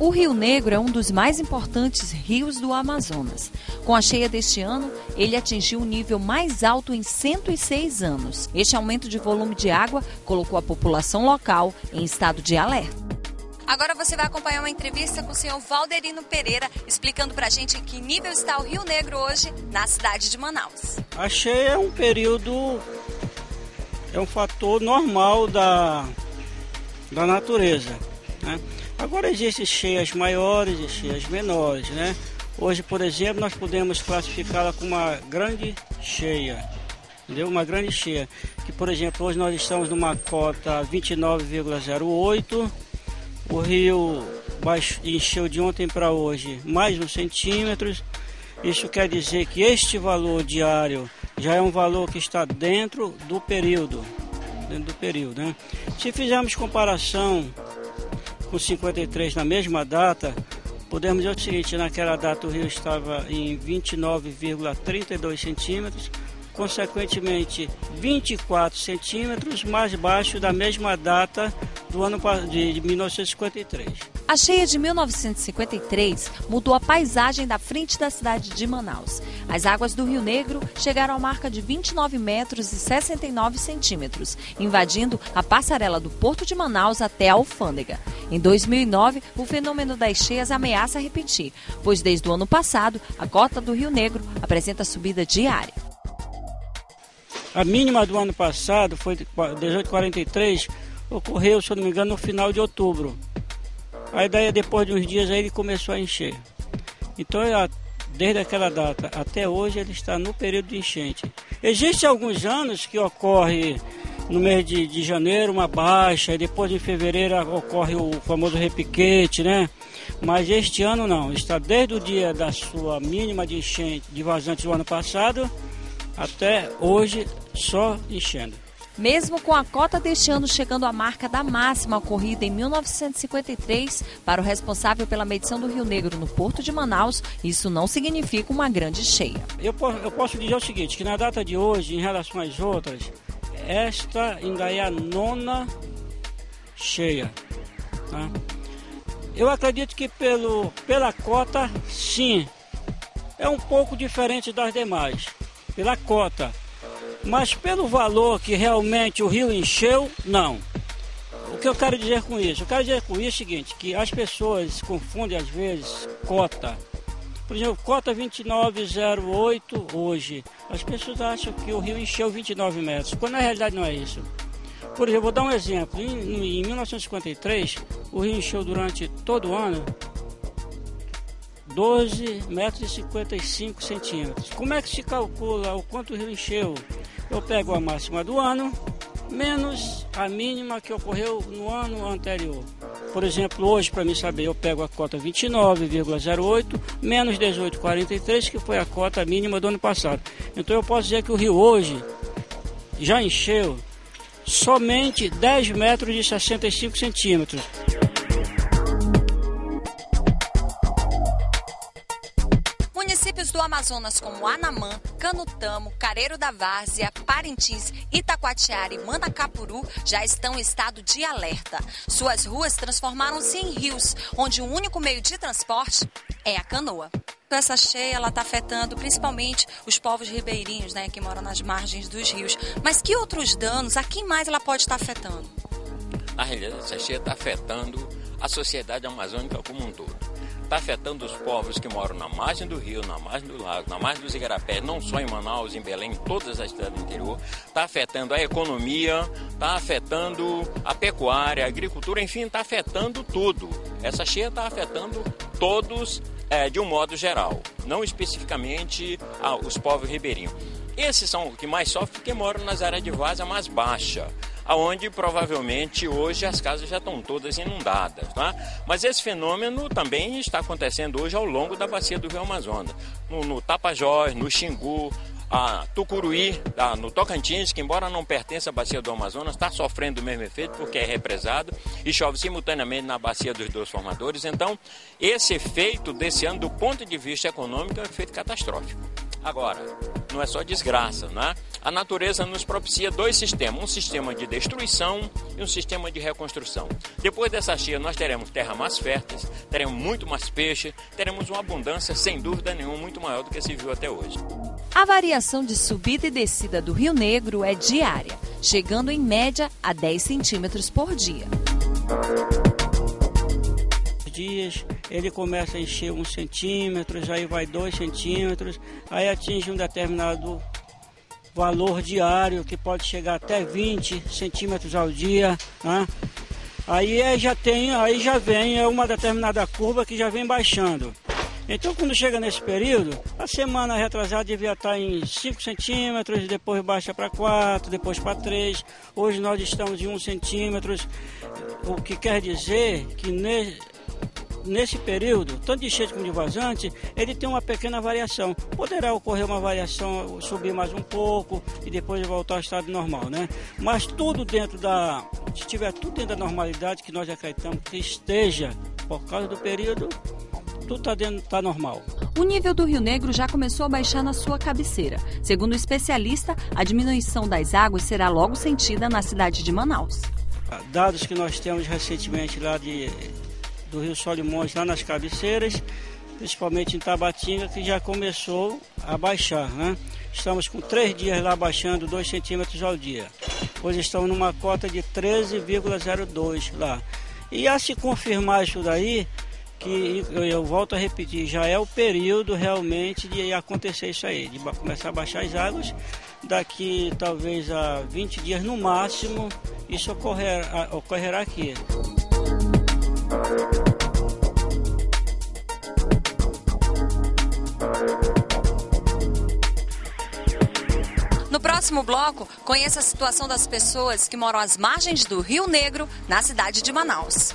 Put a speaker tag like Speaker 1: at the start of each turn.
Speaker 1: O Rio Negro é um dos mais importantes rios do Amazonas. Com a cheia deste ano, ele atingiu o nível mais alto em 106 anos. Este aumento de volume de água colocou a população local em estado de alerta. Agora você vai acompanhar uma entrevista com o senhor Valderino Pereira, explicando pra gente em que nível está o Rio Negro hoje na cidade de Manaus.
Speaker 2: A cheia é um período, é um fator normal da natureza, né? Agora existem cheias maiores e cheias menores, né? Hoje, por exemplo, nós podemos classificá-la como uma grande cheia, entendeu? Uma grande cheia, que por exemplo, hoje nós estamos numa cota 29,08, o rio encheu de ontem para hoje mais 1 centímetro. Isso quer dizer que este valor diário já é um valor que está dentro do período, né? Se fizermos comparação com 53 na mesma data, podemos dizer o seguinte: naquela data o rio estava em 29,32 centímetros, consequentemente 24 centímetros mais baixo da mesma data do ano de 1953.
Speaker 1: A cheia de 1953 mudou a paisagem da frente da cidade de Manaus. As águas do Rio Negro chegaram à marca de 29 metros e 69 centímetros, invadindo a passarela do Porto de Manaus até a Alfândega. Em 2009, o fenômeno das cheias ameaça repetir, pois desde o ano passado, a cota do Rio Negro apresenta subida diária.
Speaker 2: A mínima do ano passado foi 18,43, ocorreu, se eu não me engano, no final de outubro. Aí daí, depois de uns dias, aí ele começou a encher. Então, desde aquela data até hoje, ele está no período de enchente. Existem alguns anos que ocorre no mês de janeiro uma baixa, e depois em fevereiro ocorre o famoso repiquete, né? Mas este ano não, está desde o dia da sua mínima de enchente, de vazante do ano passado, até hoje só enchendo.
Speaker 1: Mesmo com a cota deste ano chegando à marca da máxima ocorrida em 1953, para o responsável pela medição do Rio Negro no Porto de Manaus, isso não significa uma grande cheia.
Speaker 2: Eu posso dizer o seguinte, que na data de hoje, em relação às outras, esta ainda é a 9ª cheia, tá? Eu acredito que pela cota, sim, é um pouco diferente das demais, pela cota. Mas pelo valor que realmente o rio encheu, não. O que eu quero dizer com isso? Eu quero dizer com isso o seguinte, que as pessoas confundem às vezes cota. Por exemplo, cota 29,08 hoje. As pessoas acham que o rio encheu 29 metros, quando na realidade não é isso. Por exemplo, vou dar um exemplo. Em 1953, o rio encheu durante todo o ano 12 metros e 55 centímetros. Como é que se calcula o quanto o rio encheu? Eu pego a máxima do ano, menos a mínima que ocorreu no ano anterior. Por exemplo, hoje, para mim saber, eu pego a cota 29,08, menos 18,43, que foi a cota mínima do ano passado. Então eu posso dizer que o rio hoje já encheu somente 10 metros e 65 centímetros.
Speaker 1: Municípios do Amazonas como Anamã, Canutamo, Careiro da Várzea, Parintins, Itacoatiara e Manacapuru já estão em estado de alerta. Suas ruas transformaram-se em rios, onde o único meio de transporte é a canoa. Essa cheia está afetando principalmente os povos ribeirinhos, né, que moram nas margens dos rios. Mas que outros danos, a quem mais ela pode estar afetando?
Speaker 3: Na realidade, essa cheia está afetando a sociedade amazônica como um todo. Está afetando os povos que moram na margem do rio, na margem do lago, na margem dos igarapés, não só em Manaus, em Belém, em todas as cidades do interior. Está afetando a economia, está afetando a pecuária, a agricultura, enfim, está afetando tudo. Essa cheia está afetando todos de um modo geral, não especificamente os povos ribeirinhos. Esses são os que mais sofrem porque moram nas áreas de várzea mais baixa, onde provavelmente hoje as casas já estão todas inundadas, tá? Mas esse fenômeno também está acontecendo hoje ao longo da bacia do Rio Amazonas, no Tapajós, no Xingu, a Tucuruí, no Tocantins, que embora não pertença à bacia do Amazonas, está sofrendo o mesmo efeito porque é represado e chove simultaneamente na bacia dos dois formadores. Então, esse efeito desse ano, do ponto de vista econômico, é um efeito catastrófico. Agora, não é só desgraça, né? A natureza nos propicia dois sistemas, um sistema de destruição e um sistema de reconstrução. Depois dessa cheia nós teremos terra mais férteis, teremos muito mais peixe, teremos uma abundância, sem dúvida nenhuma, muito maior do que se viu até hoje.
Speaker 1: A variação de subida e descida do Rio Negro é diária, chegando em média a 10 centímetros por dia.
Speaker 2: Dias ele começa a encher 1 centímetro, aí vai 2 centímetros, aí atinge um determinado valor diário que pode chegar até 20 centímetros ao dia, né? Aí já vem uma determinada curva que já vem baixando. Então quando chega nesse período, a semana retrasada devia estar em 5 centímetros, depois baixa para 4, depois para 3, hoje nós estamos em 1 centímetro, o que quer dizer que nesse período, tanto de enchente como de vazante, ele tem uma pequena variação. Poderá ocorrer uma variação, subir mais um pouco e depois voltar ao estado normal, né? Mas tudo se tiver tudo dentro da normalidade que nós acreditamos que esteja, por causa do período, tudo está normal.
Speaker 1: O nível do Rio Negro já começou a baixar na sua cabeceira. Segundo o especialista, a diminuição das águas será logo sentida na cidade de Manaus.
Speaker 2: Dados que nós temos recentemente lá do Rio Solimões, lá nas cabeceiras, principalmente em Tabatinga, que já começou a baixar, né? Estamos com 3 dias lá baixando 2 centímetros ao dia. Hoje estamos numa cota de 13,02 lá. E a se confirmar isso daí, que eu volto a repetir, já é o período realmente de acontecer isso aí, de começar a baixar as águas. Daqui talvez a 20 dias no máximo, isso ocorrerá aqui.
Speaker 1: No próximo bloco, conheça a situação das pessoas que moram às margens do Rio Negro, na cidade de Manaus.